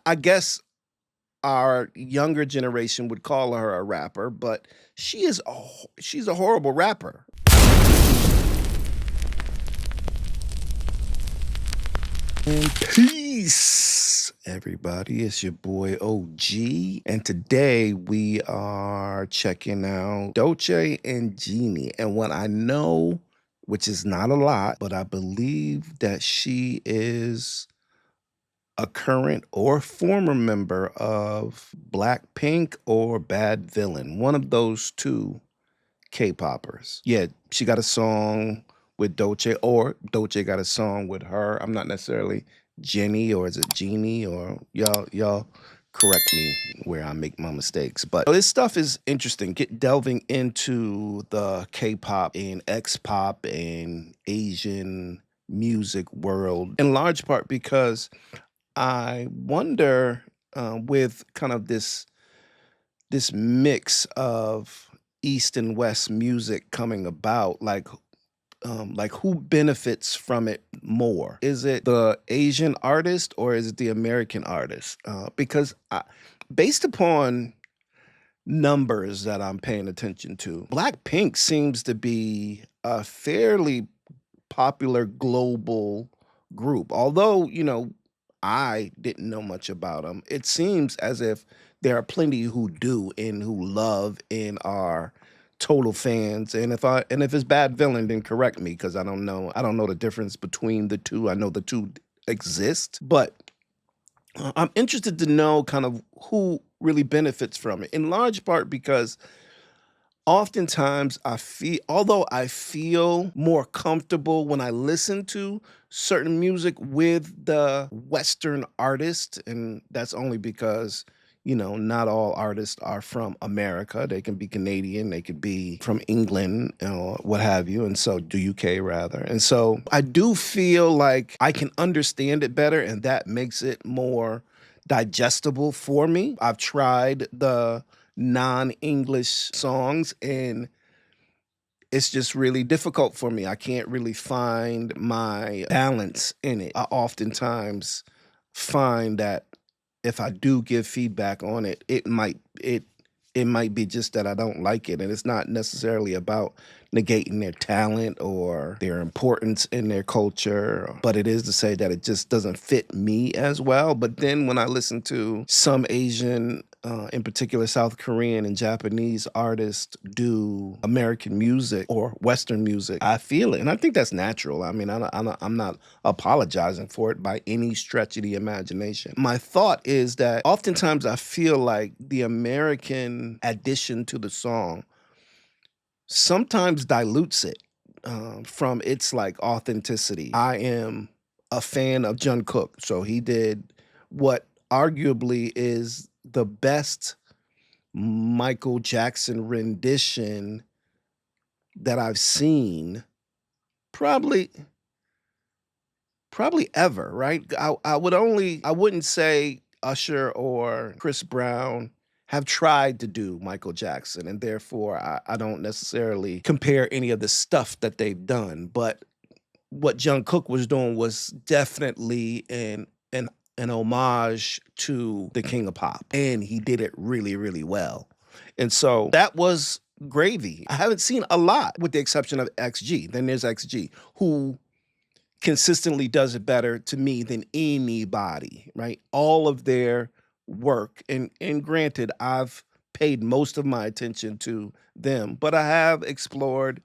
I guess our younger generation would call her a rapper, but she's a horrible rapper. And peace, everybody. It's your boy OG, and today we are checking out Doechii and JENNIE. And what I know, which is not a lot, but I believe that she is a current or former member of BLACKPINK or Bad Villain, one of those two K-poppers. Yeah, she got a song with Doechii, or Doechii got a song with her. I'm not necessarily Jenny, or is it Jeannie, or y'all correct me where I make my mistakes. But this stuff is interesting. Delving into the K-pop and X-pop and Asian music world, in large part because I wonder, with kind of this mix of East and West music coming about, like who benefits from it more? Is it the Asian artist or is it the American artist? Because based upon numbers that I'm paying attention to, Blackpink seems to be a fairly popular global group. Although, I didn't know much about them, it seems as if there are plenty who do and who love and are total fans. And if it's Bad Villain, then correct me because I don't know. I don't know the difference between the two. I know the two exist, but I'm interested to know kind of who really benefits from it. In large part because oftentimes although I feel more comfortable when I listen to certain music with the Western artist, and that's only because, not all artists are from America. They can be Canadian, they could be from England, or what have you, and so the UK rather. And so I do feel like I can understand it better, and that makes it more digestible for me. I've tried the non-English songs and it's just really difficult for me. I can't really find my balance in it. I oftentimes find that if I do give feedback on it, it might be just that I don't like it. And it's not necessarily about negating their talent or their importance in their culture, but it is to say that it just doesn't fit me as well. But then when I listen to some Asian, in particular South Korean and Japanese artists do American music or Western music, I feel it. And I think that's natural. I mean, I'm not apologizing for it by any stretch of the imagination. My thought is that oftentimes I feel like the American addition to the song sometimes dilutes it, from its like authenticity. I am a fan of Jungkook, so he did what arguably is the best Michael Jackson rendition that I've seen, probably probably ever, right? I wouldn't say Usher or Chris Brown have tried to do Michael Jackson, and therefore I don't necessarily compare any of the stuff that they've done. But what Jungkook was doing was definitely an homage to the King of Pop, and he did it really, really well. And so that was gravy. I haven't seen a lot, with the exception of XG. Then there's XG, who consistently does it better to me than anybody, right? All of their work, and granted, I've paid most of my attention to them, but I have explored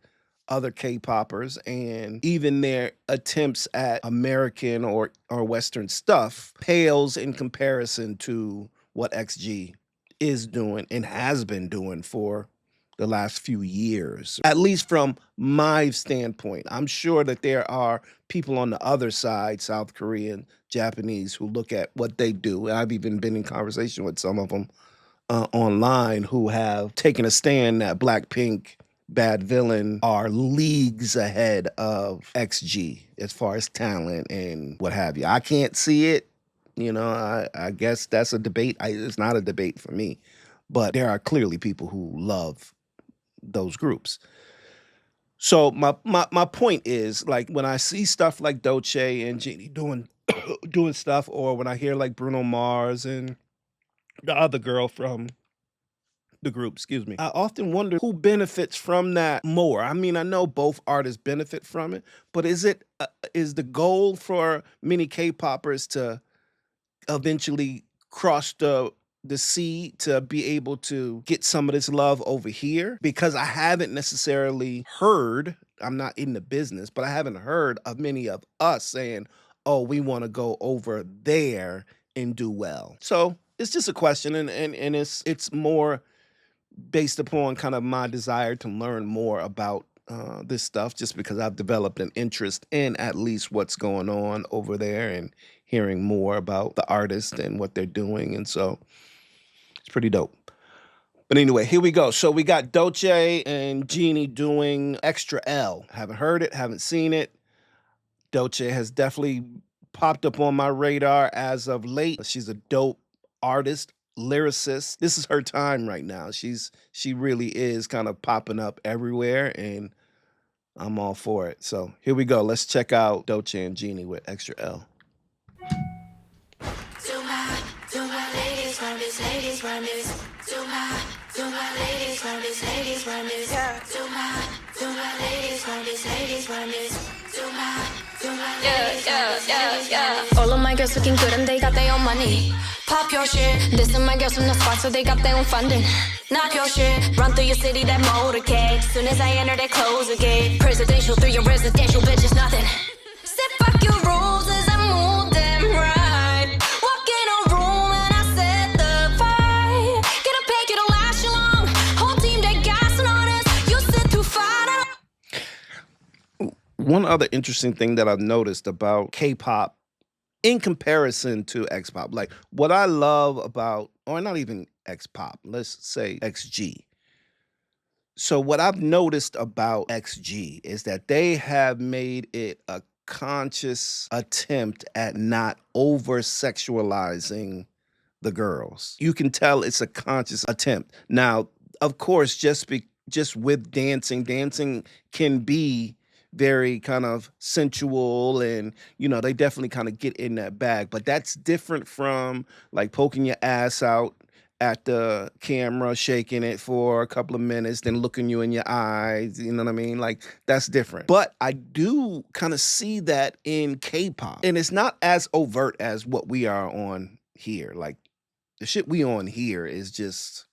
other K-poppers, and even their attempts at American or Western stuff pales in comparison to what XG is doing and has been doing for the last few years, at least from my standpoint. I'm sure that there are people on the other side, South Korean, Japanese, who look at what they do. I've even been in conversation with some of them online who have taken a stand that Blackpink, Bad Villain are leagues ahead of XG as far as talent and what have you. I can't see it. I guess that's a debate. It's not a debate for me, but there are clearly people who love those groups. So my point is, like, when I see stuff like Doechii and Jeannie doing doing stuff, or when I hear like Bruno Mars and the other girl from the group, excuse me, I often wonder who benefits from that more. I mean, I know both artists benefit from it, but is the goal for many K-poppers to eventually cross the sea to be able to get some of this love over here? Because I haven't necessarily heard, I'm not in the business, but I haven't heard of many of us saying, oh, we want to go over there and do well. So it's just a question, and it's more based upon kind of my desire to learn more about this stuff, just because I've developed an interest in at least what's going on over there and hearing more about the artist and what they're doing. And so it's pretty dope. But anyway, here we go. So we got Doechii and JENNIE doing ExtraL. Haven't heard it, haven't seen it. Doechii has definitely popped up on my radar as of late. She's a dope artist, lyricist. This is her time right now. She really is kind of popping up everywhere, and I'm all for it. So here we go. Let's check out Doechii and JENNIE with ExtraL. Ladies run this, ladies run this. Ladies run this, ladies run this. Yeah. Ladies run this, ladies run this. Yeah. All of my girls looking good and they got their own money. Pop your shit. Listen, my girls from the spot, so they got their own funding. Knock your shit. Run through your city, that motorcade. Soon as I enter, they close the gate. Presidential through your residential, bitch, is nothing. Step back your rules as I move them right. Walk in a room and I set the fire. Get a pick, it'll last you long. Whole team, they gassing on us. You sit too far. One other interesting thing that I've noticed about K-pop in comparison to X-pop, like what I love about, or not even X-pop, let's say XG. So what I've noticed about XG is that they have made it a conscious attempt at not over-sexualizing the girls. You can tell it's a conscious attempt. Now, of course, just with dancing can be very kind of sensual, and they definitely kind of get in that bag, but that's different from like poking your ass out at the camera, shaking it for a couple of minutes, then looking you in your eyes, you know what I mean? Like, that's different. But I do kind of see that in K-pop, and it's not as overt as what we are on here. Like, the shit we on here is just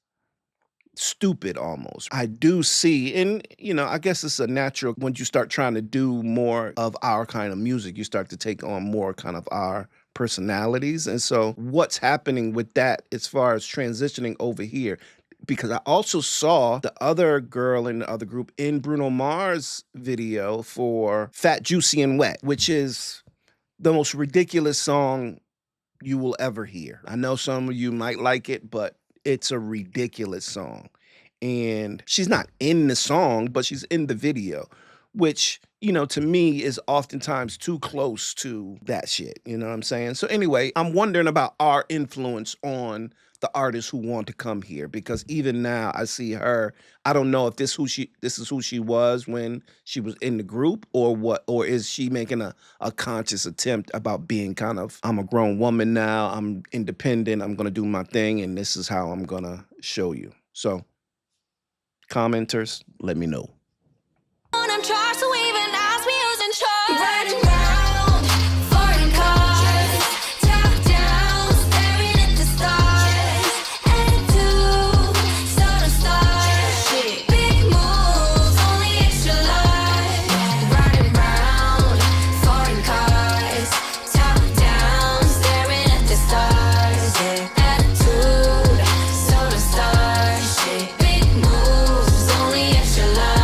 stupid almost. I do see, and I guess it's a natural, when you start trying to do more of our kind of music, you start to take on more kind of our personalities. And so what's happening with that as far as transitioning over here? Because I also saw the other girl in the other group in Bruno Mars' video for Fat, Juicy, and Wet, which is the most ridiculous song you will ever hear. I know some of you might like it, but it's a ridiculous song. And she's not in the song, but she's in the video, which, to me is oftentimes too close to that shit. You know what I'm saying? So anyway, I'm wondering about our influence on the artists who want to come here, because even now I see her. I don't know if this is who she was when she was in the group, or what, or is she making a conscious attempt about being kind of, I'm a grown woman now, I'm independent, I'm gonna do my thing, and this is how I'm gonna show you. So commenters, let me know. I'm charged, so even ask me who's in charge. Riding round, foreign cars, top down, staring at the stars. Attitude, so to start. Big moves, only extra large. Riding round, foreign cars, top down, staring at the stars. Attitude, so to start. Big moves, only extra large.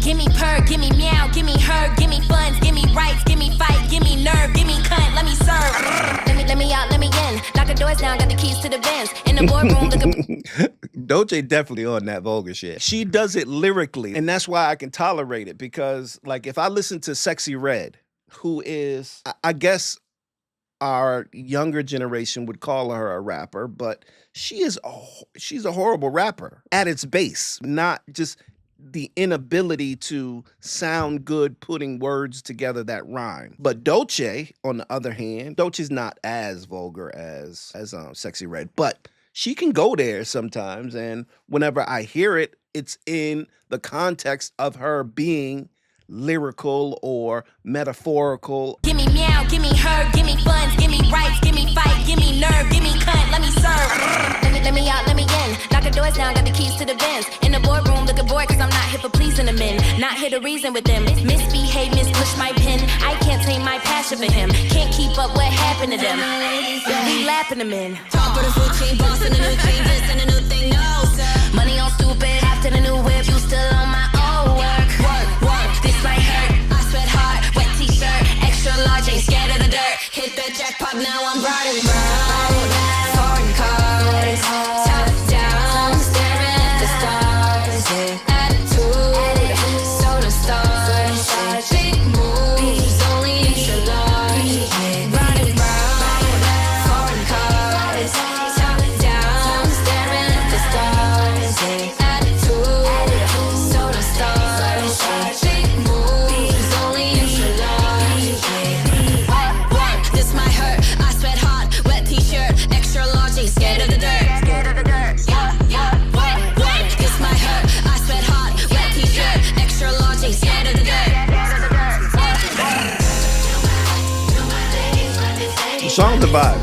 Give me purr, give me meow, give me her, give me funds, give me rights, give me fight, give me nerve, give me cunt, let me serve. Let me out, let me in. Lock the doors down, got the keys to the Benz. In the boardroom, Doechii definitely on that vulgar shit. She does it lyrically, and that's why I can tolerate it, because like if I listen to Sexy Red, who is, I guess, our younger generation would call her a rapper, but she's a horrible rapper at its base, not just the inability to sound good putting words together that rhyme. But Doechii, on the other hand, Doechii's not as vulgar as Sexy Red, but she can go there sometimes, and whenever I hear it, it's in the context of her being lyrical or metaphorical. Give me meow, give me her, give me funds, give me rights, give me fight, give me nerve, give me cunt, let me serve. Let me out, let me in. Knocking doors down, got the keys to the Benz. In the boardroom, looking bored, cause I'm not here for pleasing the men. Not here to reason with them. Misbehave, mispush my pen. I can't tame my passion for him. Can't keep up what happened to them. We lapping them in. Top of the food chain, boss in the new chain, this and a new thing, no sir. Money on stupid, after the new whip, you still on my old work. Work, this might hurt. I sweat hard, wet t-shirt, extra large, ain't scared of the dirt. Hit the jackpot, now I'm riding round. Foreign cars, top down, staring at the stars. Attitude, soda stars, big moves, only extra large. Riding round, foreign cars, top down, staring at the stars. Attitude, soda stars, big moves, only extra large. Work, this might hurt. I sweat hard, wet t-shirt, extra large, ain't scared of the dirt. Work, this might hurt. I sweat hard, wet t-shirt, extra large, ain't scared of the dirt. The song's a vibe.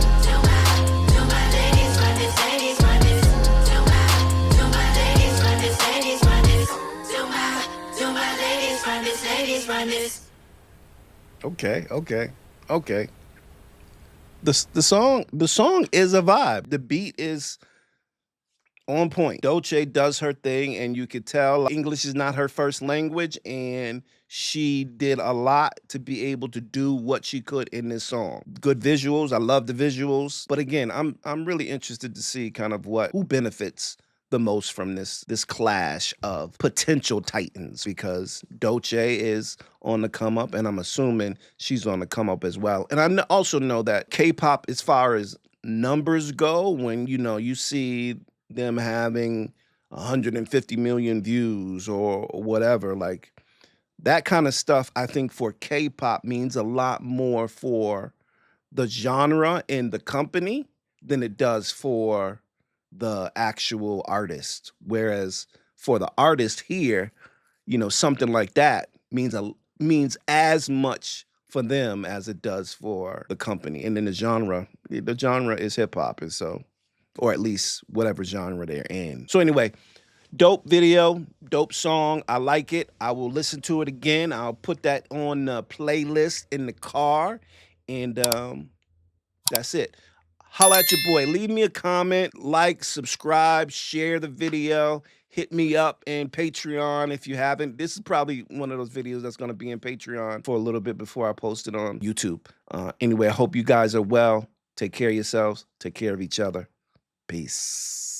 Okay. The song is a vibe. The beat is on point. Doechii does her thing, and you could tell English is not her first language, and she did a lot to be able to do what she could in this song. Good visuals. I love the visuals. But again, I'm really interested to see kind of who benefits the most from this clash of potential titans, because Doechii is on the come up, and I'm assuming she's on the come up as well. And I also know that K-pop, as far as numbers go, when you see them having 150 million views or whatever, like that kind of stuff, I think for K-pop means a lot more for the genre and the company than it does for the actual artist. Whereas for the artist here, something like that means as much for them as it does for the company. And then the genre is hip hop, and so, or at least whatever genre they're in. So anyway, dope video, dope song. I like it. I will listen to it again. I'll put that on the playlist in the car, and that's it. Holla at your boy. Leave me a comment, like, subscribe, share the video. Hit me up in Patreon if you haven't. This is probably one of those videos that's going to be in Patreon for a little bit before I post it on YouTube. Anyway, I hope you guys are well. Take care of yourselves. Take care of each other. Peace.